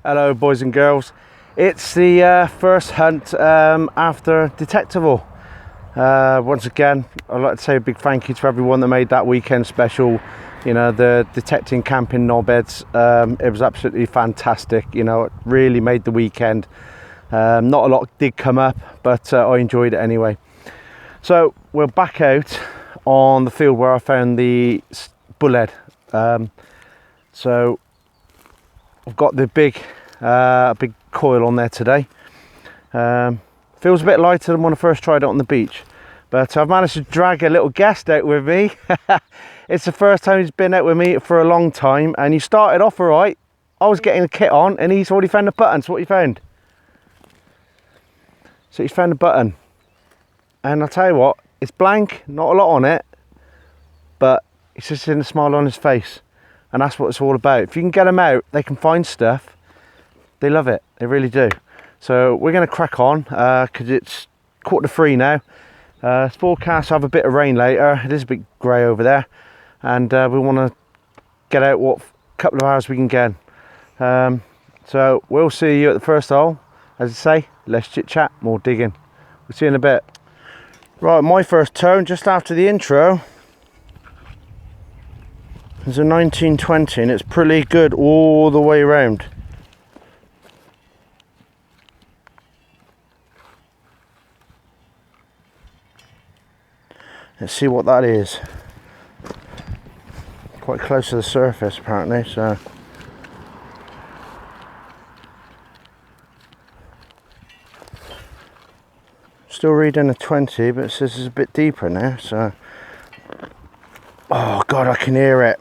Hello boys and girls, it's the first hunt after Detectival. Once again, I'd like to say a big thank you to everyone that made that weekend special. You know, the detecting camping knobheads, it was absolutely fantastic. You know, it really made the weekend. Not a lot did come up, but I enjoyed it anyway. So we're back out on the field where I found the bullhead. So I've got the big coil on there today. Feels a bit lighter than when I first tried it on the beach, but I've managed to drag a little guest out with me. It's the first time he's been out with me for a long time, and he started off all right. I was getting the kit on and he's already found the button. So what he found? So he's found the button, and I'll tell you what, it's blank, not a lot on it, but it's just in a smile on his face, and that's what it's all about. If you can get them out, they can find stuff. They love it, they really do. So we're going to crack on because it's 2:45 now. It's forecast to have a bit of rain later. It is a bit grey over there, and we want to get out what couple of hours we can get. So we'll see you at the first hole. As I say, less chit chat, more digging. We'll see you in a bit. Right, my first tone just after the intro is a 1920, and it's pretty good all the way around. Let's see what that is. Quite close to the surface apparently, so still reading a 20, but it says it's a bit deeper now, so oh god, I can hear it.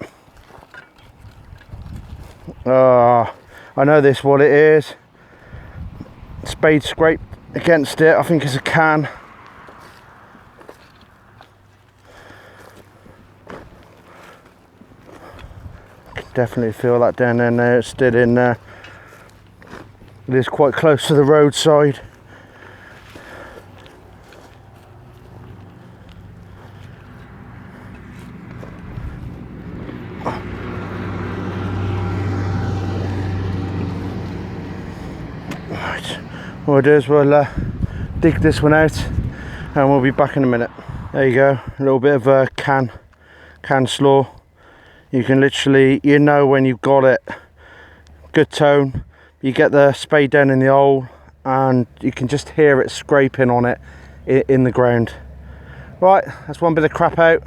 Oh, I know this what it is. Spade scraped against it. I think it's a can. Definitely feel that down there now. It's still in there. It is quite close to the roadside. Right, what we'll do is we'll dig this one out and we'll be back in a minute. There you go, a little bit of a can slaw. You can literally, you know when you've got it. Good tone. You get the spade down in the hole and you can just hear it scraping on it in the ground. Right, that's one bit of crap out.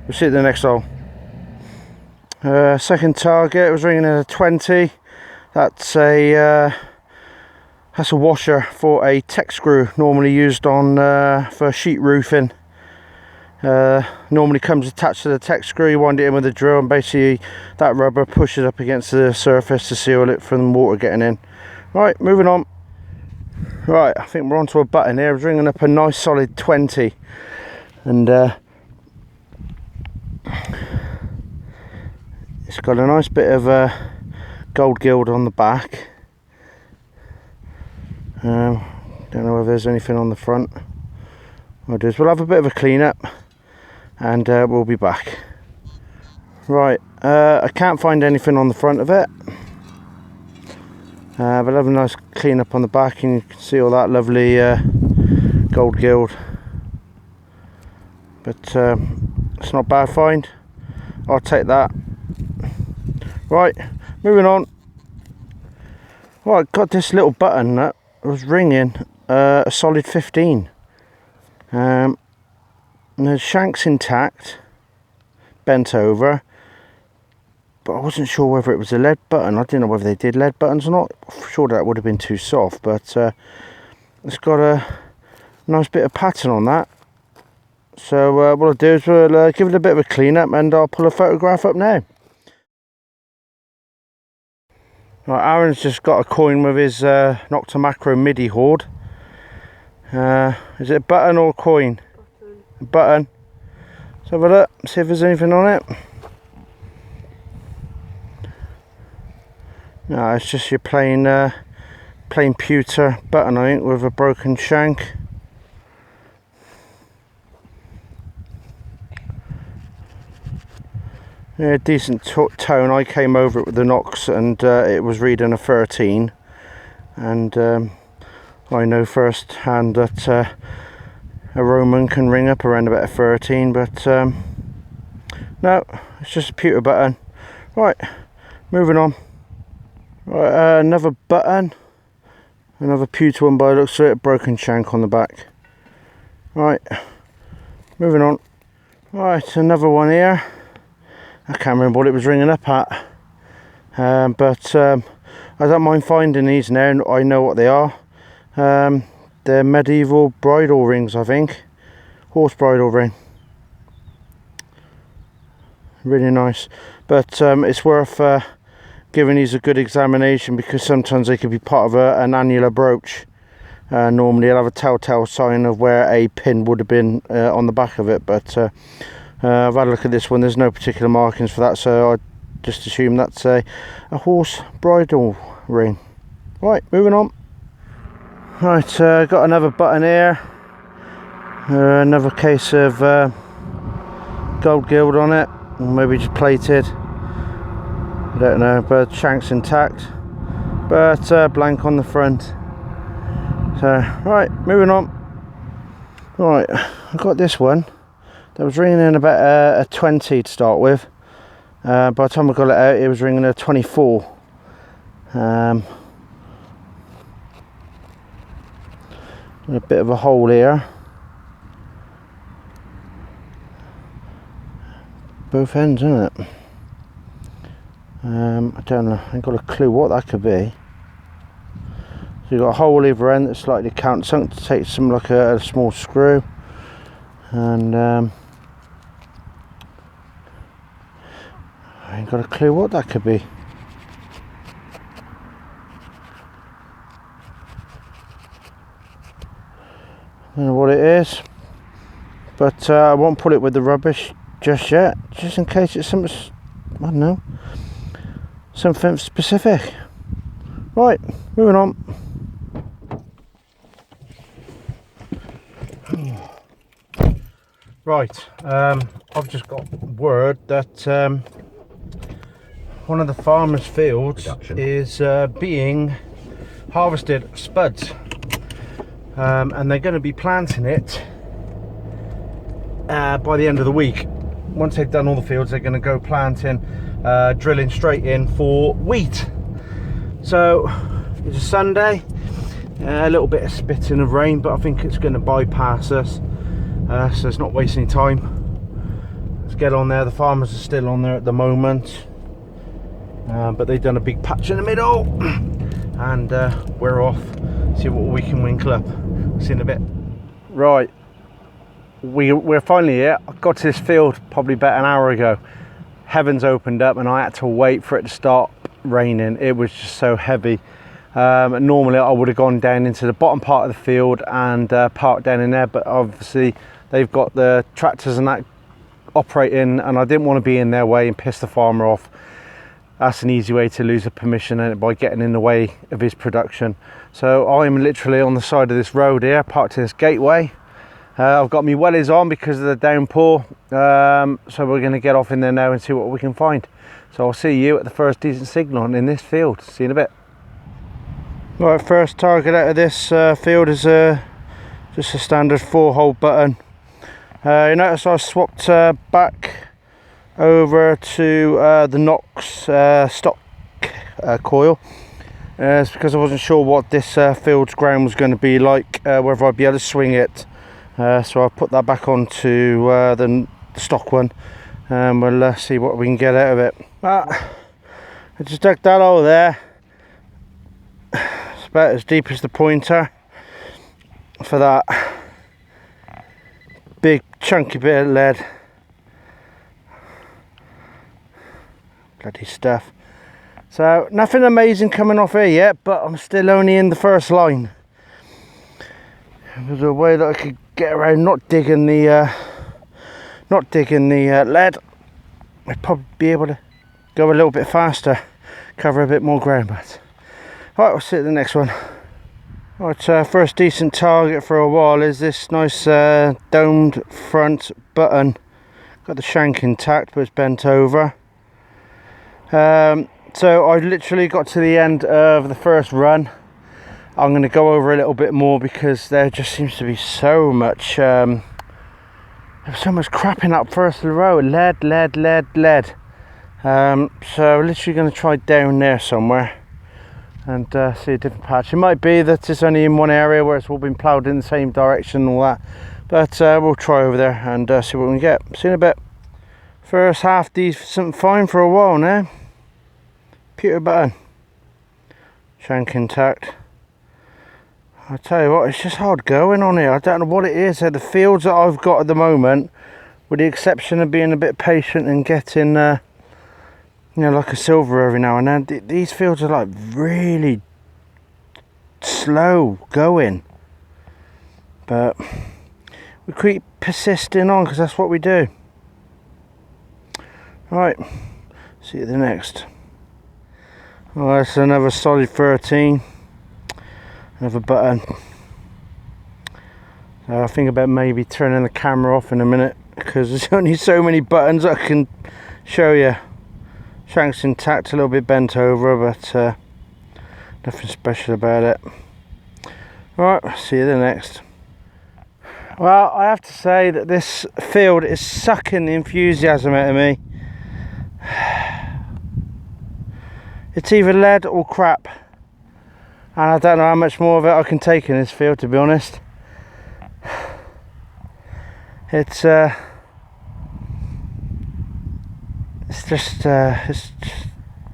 We'll see you at the next hole. Second target was ringing in a 20. That's a washer for a tech screw, normally used on for sheet roofing. Normally comes attached to the tech screw. You wind it in with a drill, and basically that rubber pushes up against the surface to seal it from water getting in. Right, moving on. Right, I think we're onto a button here. I was ringing up a nice solid 20, and it's got a nice bit of gold gild on the back. Don't know if there's anything on the front. What we'll have a bit of a clean up, and we'll be back. Right, I can't find anything on the front of it, but I'll have a nice clean up on the back, and you can see all that lovely gold gild. But it's not a bad find. I'll take that. Right, moving on. Right, got this little button that was ringing a solid 15. And the shank's intact, bent over, but I wasn't sure whether it was a lead button. I didn't know whether they did lead buttons or not. I'm sure that would have been too soft, but it's got a nice bit of pattern on that. So what I'll do is we'll give it a bit of a clean up, and I'll pull a photograph up now. Right, Aaron's just got a coin with his Nocta Macro MIDI hoard. Is it a button or a coin? Button. A button. Let's have a look, see if there's anything on it. No, it's just your plain pewter button, I think, with a broken shank. Yeah, decent tone. I came over it with the Knox and it was reading a 13, and I know first hand that a Roman can ring up around about a 13, but no, it's just a pewter button. Right, moving on. Right, another button, another pewter one by the looks of it, broken shank on the back. Right, moving on. Right, another one here. I can't remember what it was ringing up at, but I don't mind finding these now. I know what they are. They're medieval bridle rings, I think. Horse bridle ring. Really nice, but it's worth giving these a good examination, because sometimes they could be part of an annular brooch. Normally it'll have a telltale sign of where a pin would have been on the back of it, but I've had a look at this one. There's no particular markings for that, so I just assume that's a horse bridle ring. Right, moving on. Right, got another button here. Another case of gold gild on it, or maybe just plated. I don't know, but shank's intact, but blank on the front. So, right, moving on. Right, I've got this one that was ringing in about a 20 to start with. By the time I got it out, it was ringing a 24. A bit of a hole here. Both ends, isn't it? I don't know, I ain't got a clue what that could be. So you've got a hole either end that's slightly countersunk to take some like a small screw, and I ain't got a clue what that could be. I don't know what it is, but I won't put it with the rubbish just yet, just in case it's something, I don't know, something specific. Right, moving on. Right, I've just got word that one of the farmers' fields is being harvested spuds, and they're going to be planting it by the end of the week. Once they've done all the fields, they're going to go planting, drilling straight in for wheat. So it's a Sunday, a little bit of spitting of rain, but I think it's going to bypass us, so it's not wasting time. Let's get on there. The farmers are still on there at the moment, but they've done a big patch in the middle, and we're off. See what we can winkle up. See you in a bit. Right, we're finally here. I got to this field probably about an hour ago. Heavens opened up and I had to wait for it to start raining. It was just so heavy. Normally I would have gone down into the bottom part of the field and parked down in there, but obviously they've got the tractors and that operating, and I didn't want to be in their way and piss the farmer off. That's an easy way to lose a permission, by getting in the way of his production. So I'm literally on the side of this road here, parked in this gateway. I've got my wellies on because of the downpour, so we're going to get off in there now and see what we can find. So I'll see you at the first decent signal in this field. See you in a bit. Right, first target out of this field is just a standard 4-hole button. You notice I swapped back over to the Knox stock coil. It's because I wasn't sure what this field's ground was going to be like, whether I'd be able to swing it. So I put that back onto the stock one, and we'll see what we can get out of it. I just dug that hole there. It's about as deep as the pointer for that big chunky bit of lead. Bloody stuff. So nothing amazing coming off here yet, but I'm still only in the first line. If there's a way that I could get around not digging the lead, I'd probably be able to go a little bit faster, cover a bit more ground. But right, we'll see at the next one. Right, first decent target for a while is this nice domed front button. Got the shank intact, but it's bent over. So I literally got to the end of the first run. I'm going to go over a little bit more because there just seems to be so much there's so much crap in that first row. Lead. So literally going to try down there somewhere and see a different patch. It might be that it's only in one area where it's all been ploughed in the same direction and all that, but we'll try over there and see what we can get. See you in a bit. First half decent fine for a while now. Pewter button, shank intact. I tell you what, it's just hard going on here. I don't know what it is. The fields that I've got at the moment, with the exception of being a bit patient and getting you know, like a silver every now and then, these fields are like really slow going, but we keep persisting on because that's what we do. Right, see you the next. Oh, that's another solid 13. Another button. I think about maybe turning the camera off in a minute because there's only so many buttons I can show you. Shank's intact, a little bit bent over, but nothing special about it. Right, see you the next. Well, I have to say that this field is sucking the enthusiasm out of me. It's either lead or crap, and I don't know how much more of it I can take in this field, to be honest. It's just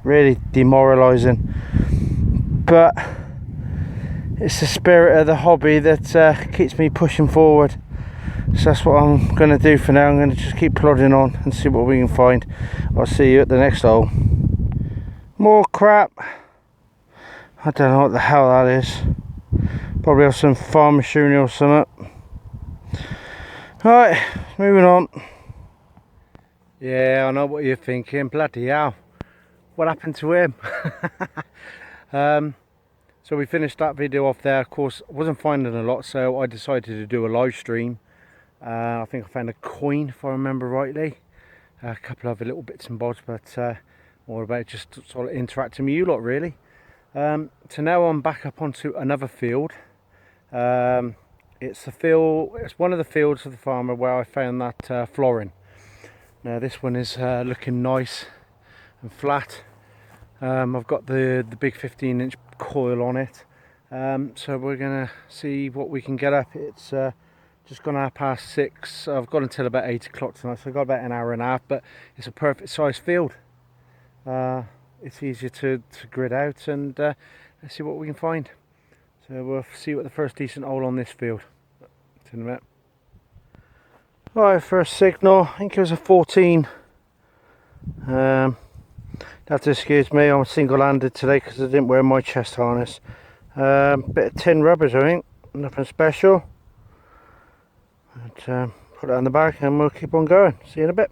really demoralising, but it's the spirit of the hobby that keeps me pushing forward. So that's what I'm going to do for now. I'm going to just keep plodding on and see what we can find. I'll see you at the next hole. More crap. I don't know what the hell that is. Probably have some farm machinery or something. Right, moving on. Yeah, I know what you're thinking. Bloody hell, what happened to him? So we finished that video off there. Of course, I wasn't finding a lot, so I decided to do a live stream. I think I found a coin, if I remember rightly. A couple of other little bits and bobs, but more about just sort of interacting with you lot, really. So now I'm back up onto another field. It's one of the fields of the farmer where I found that flooring. Now this one is looking nice and flat. I've got the big 15-inch coil on it. So we're gonna see what we can get up. It's just gone 6:30. I've got until about 8 o'clock tonight, so I've got about an hour and a half, but it's a perfect size field. It's easier to grid out, and let's see what we can find. So we'll see what the first decent hole on this field. In a minute. Right, first signal. I think it was a 14. You have to excuse me, I'm single-handed today because I didn't wear my chest harness. Bit of tin rubbers, I think. Nothing special. But, put that on the back and we'll keep on going. See you in a bit.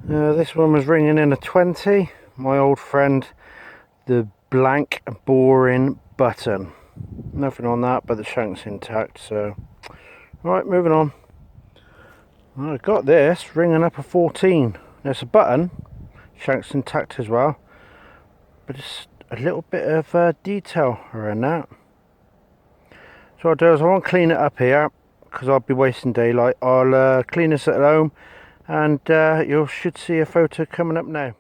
This one was ringing in a 20. My old friend, the blank boring button. Nothing on that, but the shank's intact. So, right, moving on. Well, I got this ringing up a 14. There's a button, shank's intact as well, but it's a little bit of detail around that. So what I'll do is I won't clean it up here because I'll be wasting daylight. I'll clean this at home, and you should see a photo coming up now.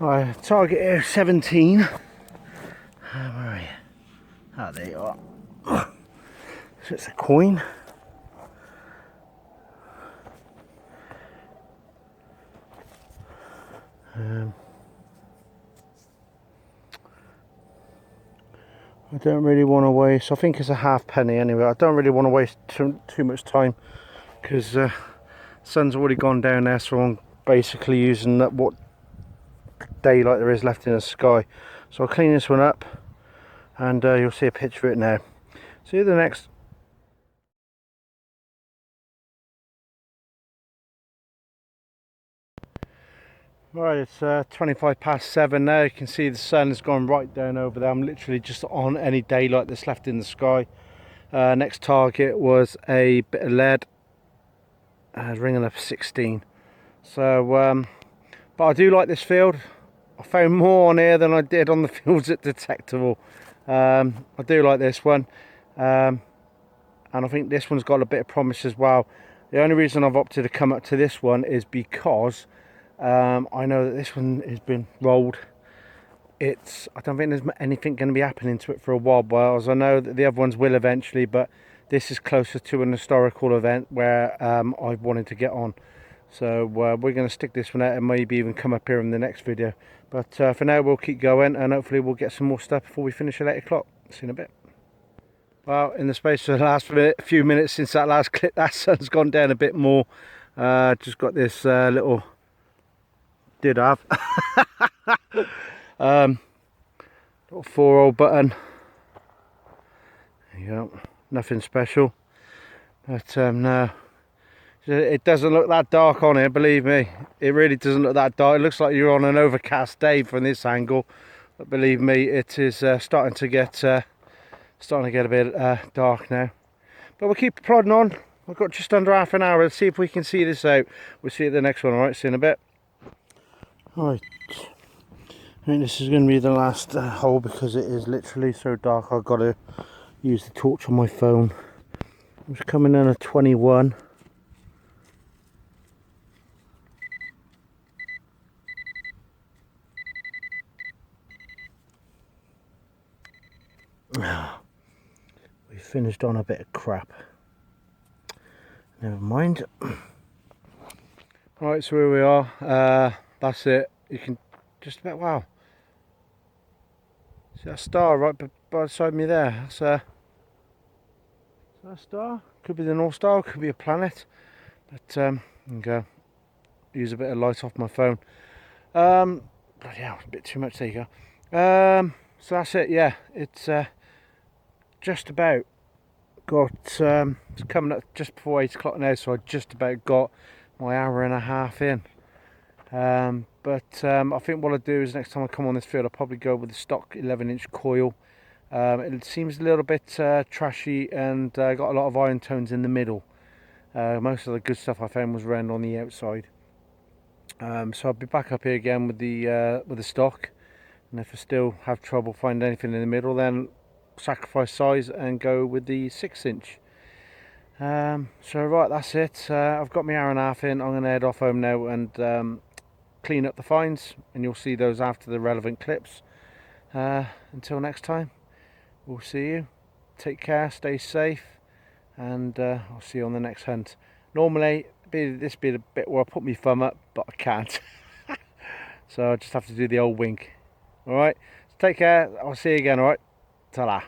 Right, target here 17. Where are you? Ah, there you are. So it's a coin. I don't really want to waste. I think it's a halfpenny anyway. I don't really want to waste too much time because the sun's already gone down there, so I'm basically using what daylight there is left in the sky. So I'll clean this one up, and you'll see a picture of it now. See you the next. Right, it's 7:25 now. You can see the sun has gone right down over there. I'm literally just on any daylight that's left in the sky. Next target was a bit of lead. ringing up 16. So but I do like this field. I found more on here than I did on the fields at Detectival. I do like this one, and I think this one's got a bit of promise as well. The only reason I've opted to come up to this one is because I know that this one has been rolled. I don't think there's anything going to be happening to it for a while, whereas I know that the other ones will eventually, but this is closer to an historical event where I wanted to get on. So we're going to stick this one out and maybe even come up here in the next video. But for now, we'll keep going, and hopefully we'll get some more stuff before we finish at 8 o'clock. See you in a bit. Well, in the space of the last few minutes since that last clip, that sun's gone down a bit more. Just got this little little 4-hole button. There you go. Nothing special, but no, it doesn't look that dark on here, believe me. It really doesn't look that dark. It looks like you're on an overcast day from this angle, but believe me, it is starting to get a bit dark now. But we'll keep plodding on. We've got just under half an hour. Let's see if we can see this out. We'll see you at the next one. All right, see you in a bit. Right, I think this is going to be the last hole because it is literally so dark. I've got to use the torch on my phone. I'm just coming in a 21. We finished on a bit of crap. Never mind. Right, so here we are. That's it. You can just about, wow. See that star right beside me there? That's is that a star? Could be the North Star, could be a planet. But there you go. Use a bit of light off my phone. But yeah, a bit too much. There you go. So that's it. Yeah, it's just about got. It's coming up just before 8 o'clock now, so I just about got my hour and a half in. But I think what I'll do is next time I come on this field, I'll probably go with the stock 11-inch coil. It seems a little bit trashy and got a lot of iron tones in the middle. Most of the good stuff I found was around on the outside. So I'll be back up here again with the stock, and if I still have trouble finding anything in the middle, then sacrifice size and go with the 6-inch. So right, that's it. I've got my hour and a half in. I'm going to head off home now and clean up the finds, and you'll see those after the relevant clips. Until next time, we'll see you. Take care, stay safe, and I'll see you on the next hunt. Normally this be the bit where I put my thumb up, but I can't. So I just have to do the old wink. Alright, take care, I'll see you again. Alright, ta-ra.